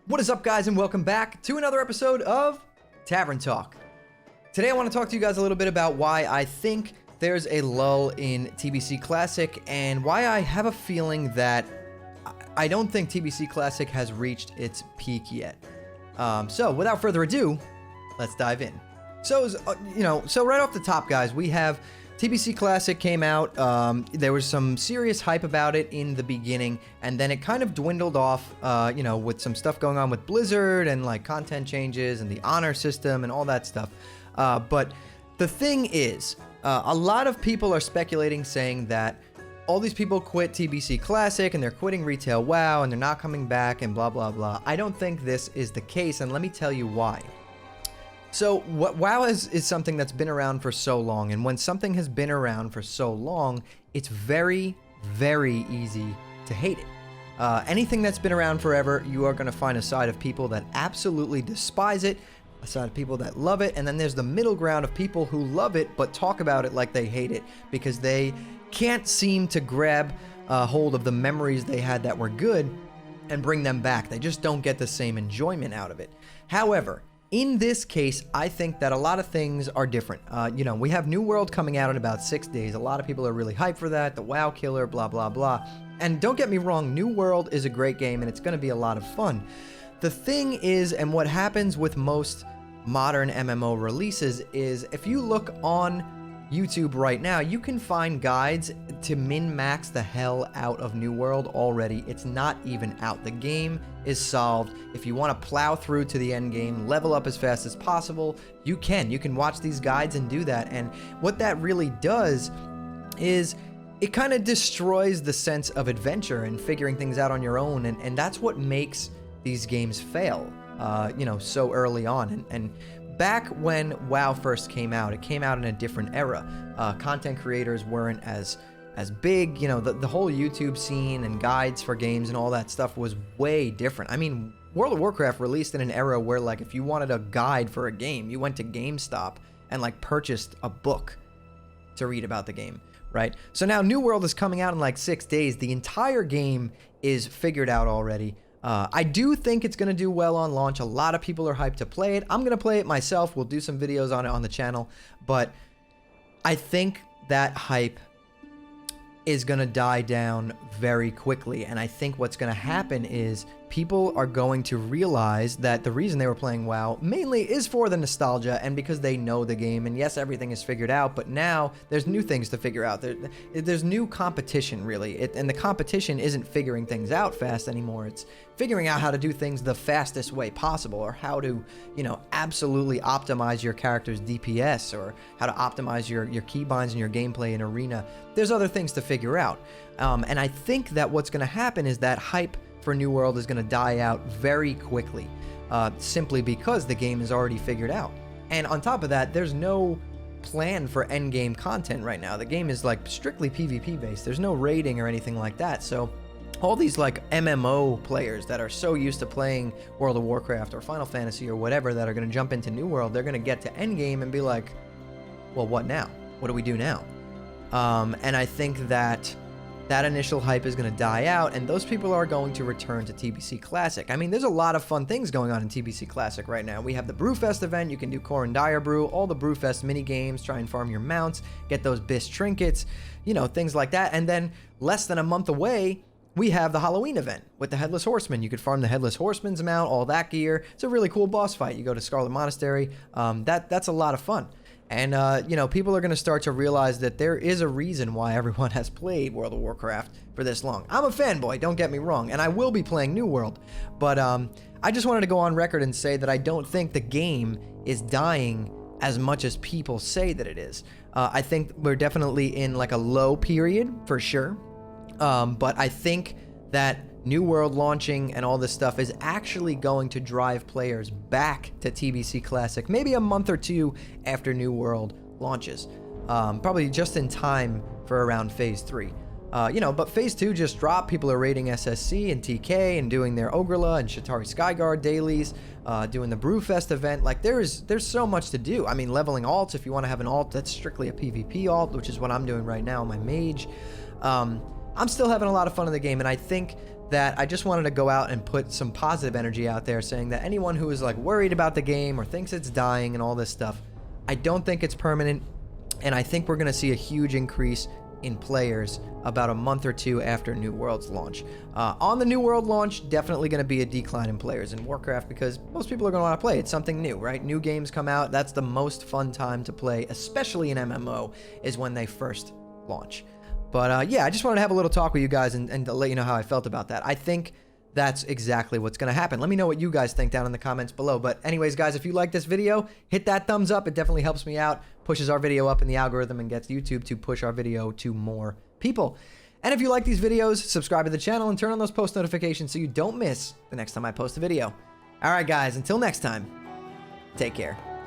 What is up, guys, and welcome back to another episode of Tavern Talk. Today I want to talk to you guys a little bit about why I think there's a lull in TBC Classic and why I have a feeling that I don't think TBC Classic has reached its peak yet. So without further ado, let's dive in. So right off the top, guys, we have TBC Classic came out. There was some serious hype about it in the beginning, and then it kind of dwindled off, with some stuff going on with Blizzard and like content changes and the honor system and all that stuff. But the thing is, a lot of people are speculating, saying that all these people quit TBC Classic and they're quitting retail WoW and they're not coming back and blah, blah, blah. I don't think this is the case, and let me tell you why. So WoW is something that's been around for so long, and when something has been around for so long, it's very, very easy to hate it. Anything that's been around forever, you are going to find a side of people that absolutely despise it, a side of people that love it, and then there's the middle ground of people who love it but talk about it like they hate it because they can't seem to grab hold of the memories they had that were good and bring them back. They just don't get the same enjoyment out of it. However, in this case, I think that a lot of things are different. We have New World coming out in about 6 days. A lot of people are really hyped for that. The WoW killer, blah, blah, blah. And don't get me wrong, New World is a great game and it's going to be a lot of fun. The thing is, and what happens with most modern MMO releases is, if you look on YouTube right now, you can find guides to min-max the hell out of New World already. It's not even out. The game is solved. If you want to plow through to the end game, level up as fast as possible, you can. You can watch these guides and do that. And what that really does is it kind of destroys the sense of adventure and figuring things out on your own. And that's what makes these games fail, so early on. And back when WoW first came out, it came out in a different era. Content creators weren't as big. The whole YouTube scene and guides for games and all that stuff was way different. I mean, World of Warcraft released in an era where, like, if you wanted a guide for a game, you went to GameStop and like purchased a book to read about the game, right? So now New World is coming out in like 6 days. The entire game is figured out already. I do think it's going to do well on launch. A lot of people are hyped to play it. I'm going to play it myself. We'll do some videos on it on the channel. But I think that hype is going to die down very quickly. And I think what's going to happen is people are going to realize that the reason they were playing WoW mainly is for the nostalgia and because they know the game. And yes, everything is figured out, but now there's new things to figure out. There's new competition, really. And the competition isn't figuring things out fast anymore. It's figuring out how to do things the fastest way possible, or how to, absolutely optimize your character's DPS, or how to optimize your keybinds and your gameplay in Arena. There's other things to figure out. And I think that what's going to happen is that hype for New World is going to die out very quickly, simply because the game is already figured out. And on top of that, there's no plan for endgame content right now. The game is like strictly PvP based. There's no raiding or anything like that. So all these like MMO players that are so used to playing World of Warcraft or Final Fantasy or whatever, that are going to jump into New World, they're going to get to endgame and be like, well, what now? What do we do now? And I think that initial hype is going to die out, and those people are going to return to TBC Classic. I mean, there's a lot of fun things going on in TBC Classic right now. We have the Brewfest event. You can do Core and Dire Brew, all the Brewfest mini games, try and farm your mounts, get those BIS trinkets, things like that. And then less than a month away, we have the Halloween event with the Headless Horseman. You could farm the Headless Horseman's mount, all that gear. It's a really cool boss fight. You go to Scarlet Monastery. That's a lot of fun. And, people are going to start to realize that there is a reason why everyone has played World of Warcraft for this long. I'm a fanboy, don't get me wrong, and I will be playing New World. But I just wanted to go on record and say that I don't think the game is dying as much as people say that it is. I think we're definitely in like a low period, for sure. But I think that New World launching and all this stuff is actually going to drive players back to TBC Classic maybe a month or two after New World launches. Probably just in time for around Phase 3. But Phase 2 just dropped. People are raiding SSC and TK and doing their Ogrilla and Shatari Skyguard dailies, doing the Brewfest event. Like, there's so much to do. I mean, leveling alts, if you want to have an alt that's strictly a PvP alt, which is what I'm doing right now, my mage. I'm still having a lot of fun in the game, and I think that I just wanted to go out and put some positive energy out there, saying that anyone who is like worried about the game or thinks it's dying and all this stuff, I don't think it's permanent, and I think we're going to see a huge increase in players about a month or two after New World's launch. On the New World launch, definitely going to be a decline in players in Warcraft because most people are going to want to play. It's something new, right? New games come out. That's the most fun time to play, especially in MMO, is when they first launch. But yeah, I just wanted to have a little talk with you guys and to let you know how I felt about that. I think that's exactly what's going to happen. Let me know what you guys think down in the comments below. But anyways, guys, if you like this video, hit that thumbs up. It definitely helps me out, pushes our video up in the algorithm, and gets YouTube to push our video to more people. And if you like these videos, subscribe to the channel and turn on those post notifications so you don't miss the next time I post a video. All right, guys, until next time, take care.